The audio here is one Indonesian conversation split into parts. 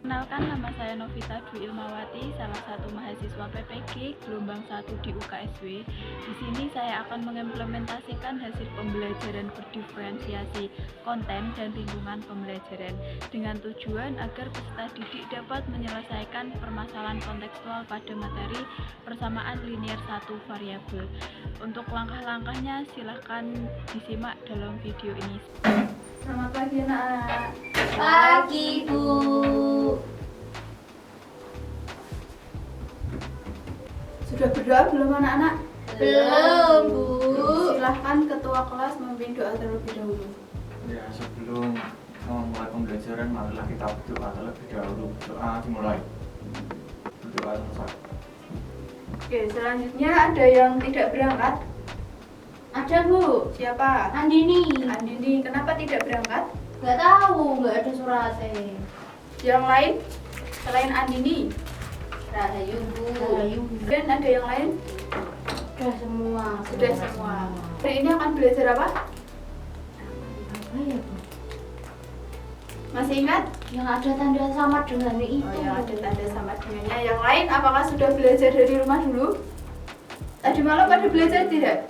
Kenalkan, nama saya Novita Dwi Ilmawati, salah satu mahasiswa PPG gelombang 1 di UKSW. Di sini saya akan mengimplementasikan hasil pembelajaran berdiferensiasi konten dan lingkungan pembelajaran dengan tujuan agar peserta didik dapat menyelesaikan permasalahan kontekstual pada materi persamaan linear satu variabel. Untuk langkah-langkahnya silahkan disimak dalam video ini. Selamat pagi anak. Pagi, Bu. Sudah berdoa belum anak-anak? Belum, Bu. Silahkan ketua kelas memimpin doa terlebih dahulu. Ya, sebelum mulai pembelajaran, marilah kita berdoa terlebih dahulu. Doa dimulai. Berdoa selesai. Oke, selanjutnya ada yang tidak berangkat? Ada, Bu. Siapa? Andini. Andini. Kenapa tidak berangkat? Nggak tahu, nggak ada suratnya. Yang lain? Selain Andini? Rahayu, Bu. Rahayu. Dan ada yang lain? Sudah semua. Sudah semua. Hari ini akan belajar apa? Apa ya, Bu? Masih ingat? Yang ada tanda sama dengan itu. Oh ya, ada tanda sama dengannya. Yang lain apakah sudah belajar dari rumah dulu? Tadi malam pada belajar tidak?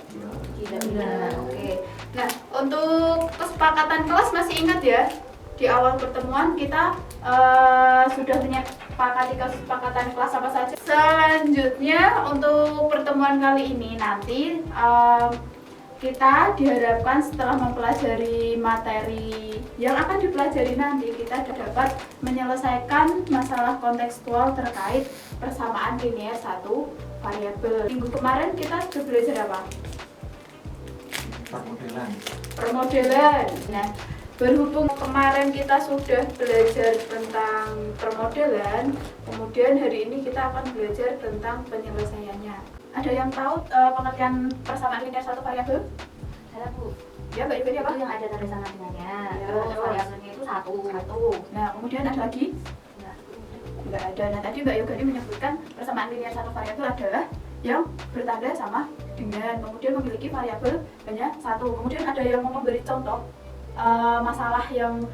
Tidak. Oke. Nah, untuk kesepakatan kelas masih ingat ya? Di awal pertemuan kita sudah menyepakati kesepakatan kelas apa saja. Selanjutnya untuk pertemuan kali ini nanti kita diharapkan setelah mempelajari materi yang akan dipelajari nanti, kita dapat menyelesaikan masalah kontekstual terkait persamaan linear satu variabel. Minggu kemarin kita sudah belajar apa? Permodelan. Permodelan. Nah, berhubung kemarin kita sudah belajar tentang permodelan, kemudian hari ini kita akan belajar tentang penyelesaiannya. Ada yang tahu pengertian persamaan linear satu variabel? Ada, Bu. Ya, Mbak Yugani apa? Itu yang ada tanda sama dengannya. Ya, Terus terus. variabelnya itu satu. Nah, kemudian ada lagi? Nggak. Enggak ada. Nah, tadi Mbak Yugani menyebutkan persamaan linear satu variabel adalah yang bertanda sama dengan, kemudian memiliki variabel hanya satu. Kemudian ada yang mau memberi contoh masalah yang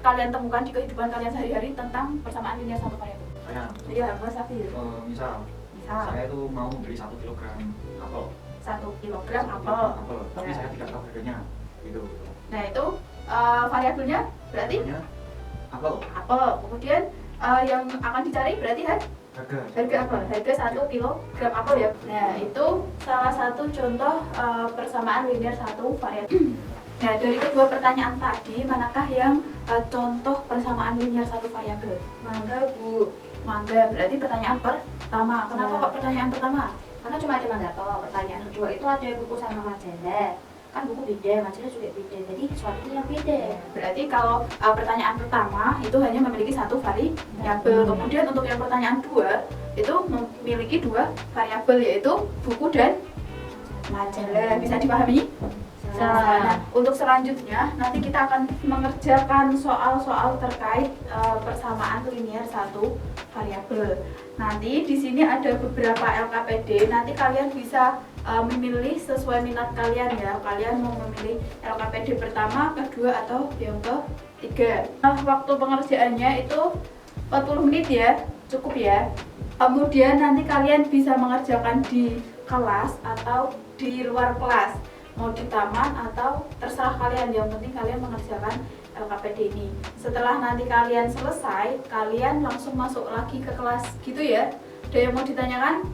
kalian temukan di kehidupan kalian sehari-hari tentang persamaan linear satu variabel. Saya, Iya, Mas Safir. misal, saya itu mau membeli 1 kilogram apel. 1 kilogram apel. Tapi Ya. saya tidak tahu harganya. Gitu. Nah, itu variabelnya berarti Harganya apel. apel. Kemudian yang akan dicari berarti harga apel, harga 1 kilogram apel ya. Nah, itu salah satu contoh persamaan linear satu variabel. Nah, dari kedua pertanyaan tadi, manakah yang contoh persamaan linear satu variabel? Mangga, Bu. Mangga, berarti pertanyaan pertama. Kenapa Ya. kok pertanyaan pertama? Karena cuma ada mangga toh. Pertanyaan kedua itu ada buku sama majalah. Kan buku beda, majalah juga beda. Jadi suatu yang beda. Berarti kalau pertanyaan pertama itu hanya memiliki satu variabel. Kemudian untuk yang pertanyaan dua itu memiliki dua variabel, yaitu buku dan majalah. Bisa dipahami? Nah, untuk selanjutnya nanti kita akan mengerjakan soal-soal terkait persamaan linear satu variabel. Nanti di sini ada beberapa LKPD. Nanti kalian bisa memilih sesuai minat kalian ya. Kalian mau memilih LKPD pertama, kedua, atau yang ketiga. Nah, waktu pengerjaannya itu 40 menit ya, cukup ya. Kemudian nanti kalian bisa mengerjakan di kelas atau di luar kelas, mau di taman atau terserah kalian, yang penting kalian mengerjakan LKPD ini. Setelah nanti kalian selesai, kalian langsung masuk lagi ke kelas gitu ya. Ada yang mau ditanyakan?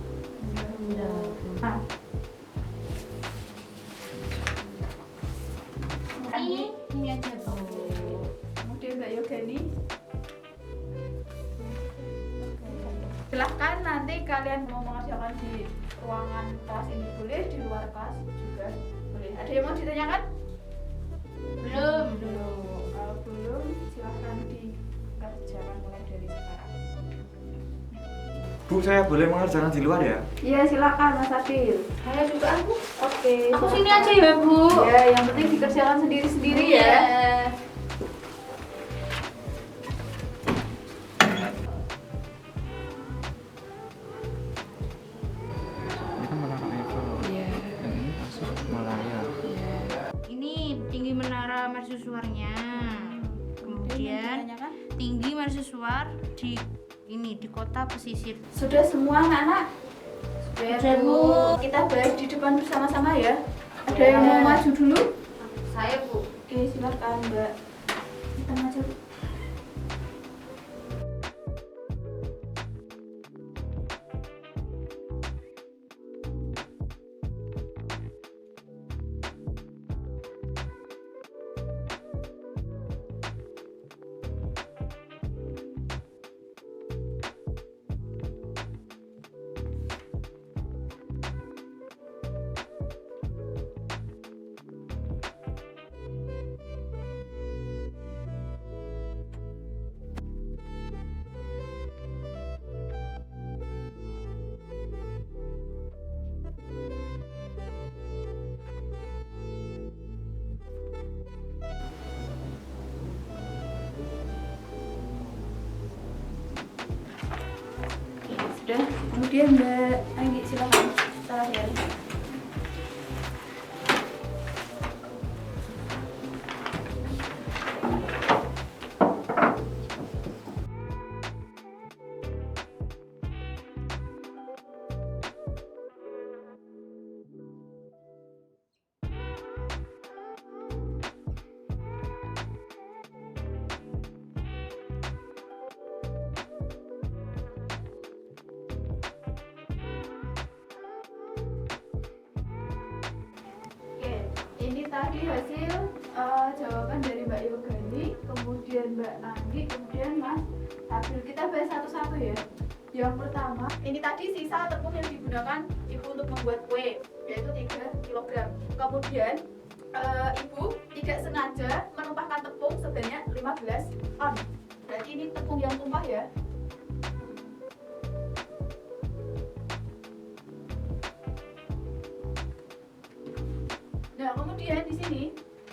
Nah, Ini aja, Bu. kemudian Mbak Yogani, silahkan nanti kalian mau mengerjakan di ruangan kelas ini boleh, di luar kelas juga boleh. Ada yang mau ditanyakan? Belum. Kalau belum, silahkan dikerjakan mulai dari sekarang. Bu, saya boleh mengerjakan di luar ya? Iya, silakan Mas Adil. Saya juga, Bu. Oke. Aku sini aja ya, Bu. Ya, yang penting dikerjakan sendiri-sendiri ya. Iya. Ini kan menara Eiffel. Iya. Yang ini masuk Malaya. Ini tinggi menara mercusuarnya. Kemudian ditanyakan, tinggi mercusuar di kota pesisir. sudah semua anak-anak? Sudah, Bu. Kita bahas di depan bersama-sama ya. Ada yang mau maju dulu? Saya, Bu. Oke, silakan Mbak. Kita maju. Sudah. Kemudian Mbak Anggi, silakan. Salah ya. Oke, ini tadi hasil jawaban dari Mbak Yogani, kemudian Mbak Anggi, kemudian Mas Abdul. Kita bahas satu-satu ya. Yang pertama, ini tadi sisa tepung yang digunakan Ibu untuk membuat kue, yaitu 3 kg. Kemudian Ibu tidak sengaja menumpahkan tepung sebanyak 15 on. Berarti ini tepung yang tumpah ya. Nah, kemudian di sini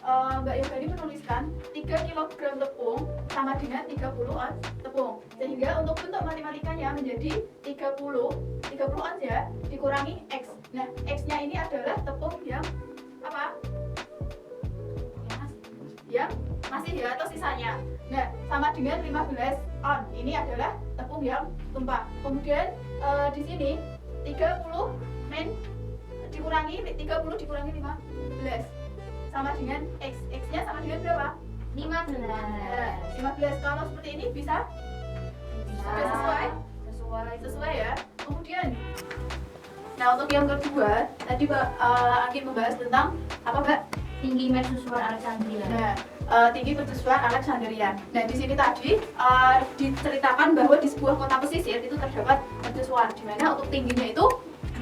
Mbak Yogani menuliskan 3 kg tepung sama dengan 30 ons tepung. Sehingga untuk bentuk matematikanya menjadi 30 ons ya, dikurangi X. Nah, X-nya ini adalah tepung yang apa? Yang masih ya atau sisanya. Nah, sama dengan 15 on. Ini adalah tepung yang tumpah. Kemudian di sini 30 dikurangi 15 sama dengan X. X-nya sama dengan berapa? 15. 15. Kalau seperti ini bisa? Sudah sesuai ya. Kemudian nah, untuk yang kedua tadi Mbak Anggi membahas tentang apa Mbak? Tinggi mercusuar Alexandria. Nah, tinggi mercusuar Alexandria. Nah, di sini tadi diceritakan bahwa di sebuah kota pesisir itu terdapat mercusuar, di mana untuk tingginya itu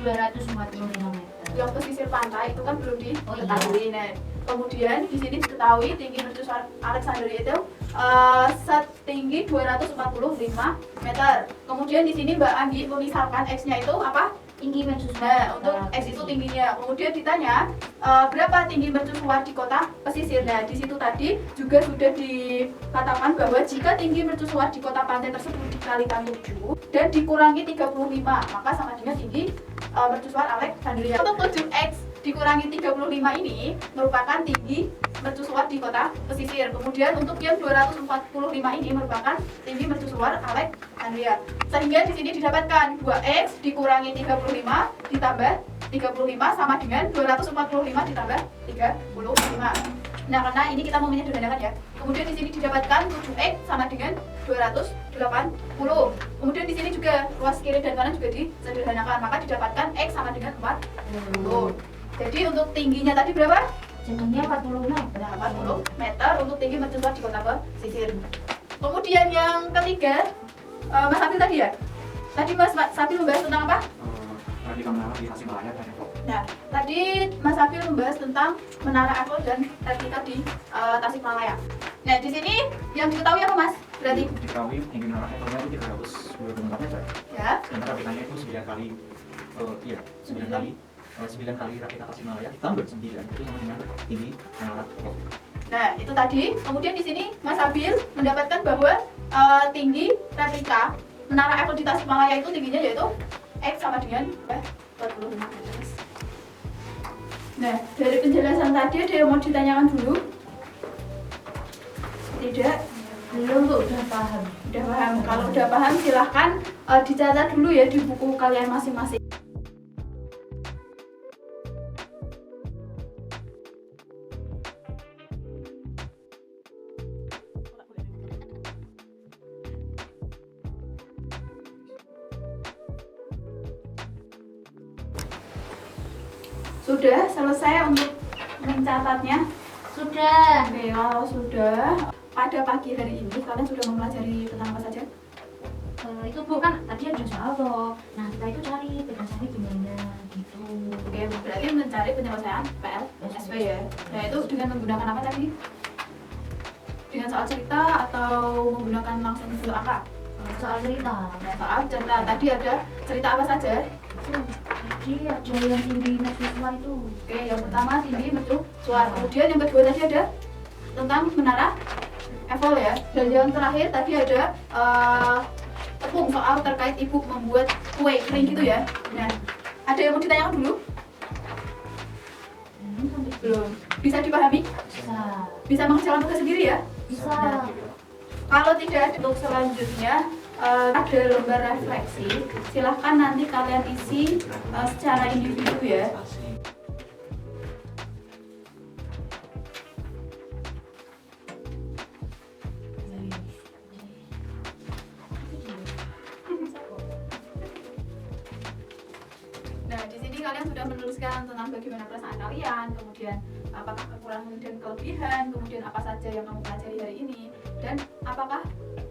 245 meter. yang pesisir pantai itu kan belum diketahui. Nah, kemudian di sini diketahui tinggi mercusuar Alexandria itu setinggi 245 meter. Kemudian di sini Mbak Anggi memisalkan X-nya itu apa? Tinggi mercusuar. Nah, untuk X itu tingginya. Kemudian ditanya berapa tinggi mercusuar di kota pesisir. Nah, di situ tadi juga sudah dikatakan bahwa jika tinggi mercusuar di kota pantai tersebut dikalikan 7 dan dikurangi 35, maka sama dengan tinggi mercusuar Alexandria. Untuk 7X dikurangi 35 ini merupakan tinggi mercusuar di kota pesisir. Kemudian untuk yang 245 ini merupakan tinggi mercusuar Alexandria. Sehingga di sini didapatkan 2X dikurangi 35 ditambah 35 sama dengan 245 ditambah 35. Nah, karena ini kita mau menyederhanakan ya. Kemudian di sini didapatkan 7X sama dengan 280. Kemudian di sini juga ruas kiri dan kanan juga disederhanakan, maka didapatkan X sama dengan 40. Jadi untuk tingginya tadi berapa? Tingginya 40 meter. Nah, 40 meter untuk tinggi mercusuar di kota pesisir. Kemudian yang ketiga, Mas Sabil tadi ya? Tadi Mas Sabil membahas tentang apa? Replika menara di Tasikmalaya dan Depok. Nah, tadi Mas Sabil membahas tentang menara Eiffel dan replika di Tasikmalaya. Nah, di sini yang diketahui apa Mas? Berarti Diketahui tinggi menara Eiffel-nya itu 324 meter. ya. Sementara replikanya itu 9 kali 9 kali replika Tasikmalaya ditambah 9 itu sama dengan tinggi menara Eiffel. Nah, itu tadi. Kemudian di sini Mas Sabil mendapatkan bahwa tinggi replika menara Eiffel di Tasikmalaya itu tingginya yaitu X sama dengan 45 meter. Nah, dari penjelasan tadi ada yang mau ditanyakan dulu? Tidak? Belum Bu, udah paham. Udah paham? Kalau udah paham silahkan dicatat dulu ya di buku kalian masing-masing. Sudah selesai untuk mencatatnya? Sudah. Oke, kalau sudah, pada pagi hari ini kalian sudah mempelajari tentang apa saja? Itu Bu kan tadi ada soal toh. Nah kita itu cari penyelesaiannya gimana gitu. Oke, berarti mencari penyelesaian PL SP ya. Nah, itu dengan menggunakan apa tadi? Dengan soal cerita atau menggunakan langsung bentuk angka? Soal cerita. Nah, soal cerita tadi ada cerita apa saja? Jadi ada yang tinggi mahasiswa itu. Oke, yang pertama tinggi mercusuar. Kemudian yang kedua tadi ada tentang menara Eiffel ya. Dan yang terakhir tadi ada tepung soal terkait ibu membuat kue kering gitu ya. Nah, ada yang mau ditanyakan dulu? Belum. Bisa dipahami? Bisa. Bisa mengerjakan tugas sendiri ya? Bisa. Kalau tidak ada untuk selanjutnya ada lembar refleksi. Silahkan nanti kalian isi secara individu ya. Nah, di sini kalian sudah menuliskan tentang bagaimana perasaan kalian, kemudian apakah kekurangan dan kelebihan, kemudian apa saja yang kamu pelajari hari ini, dan apakah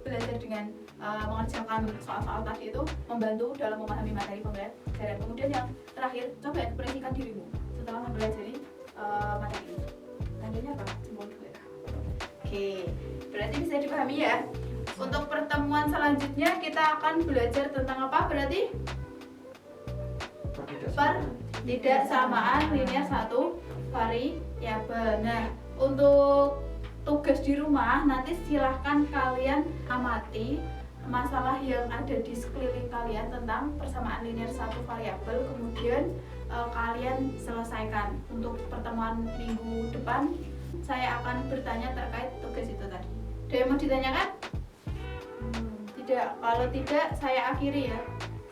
belajar dengan mengerjakan soal-soal tadi itu membantu dalam memahami materi pembelajaran. Kemudian yang terakhir, coba ekspresikan dirimu setelah mempelajari materi ini. Tandanya apa? Jempol dulu ya. Oke, berarti bisa dipahami ya. Untuk pertemuan selanjutnya kita akan belajar tentang apa berarti? Pertidaksamaan linear satu variabel. Nah, untuk tugas di rumah nanti silahkan kalian amati masalah yang ada di sekeliling kalian tentang persamaan linear satu variabel, kemudian kalian selesaikan. Untuk pertemuan minggu depan saya akan bertanya terkait tugas itu tadi. Ada yang mau ditanyakan? Tidak. Kalau tidak saya akhiri ya.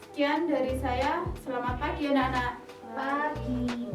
Sekian dari saya. Selamat pagi anak-anak. Pagi.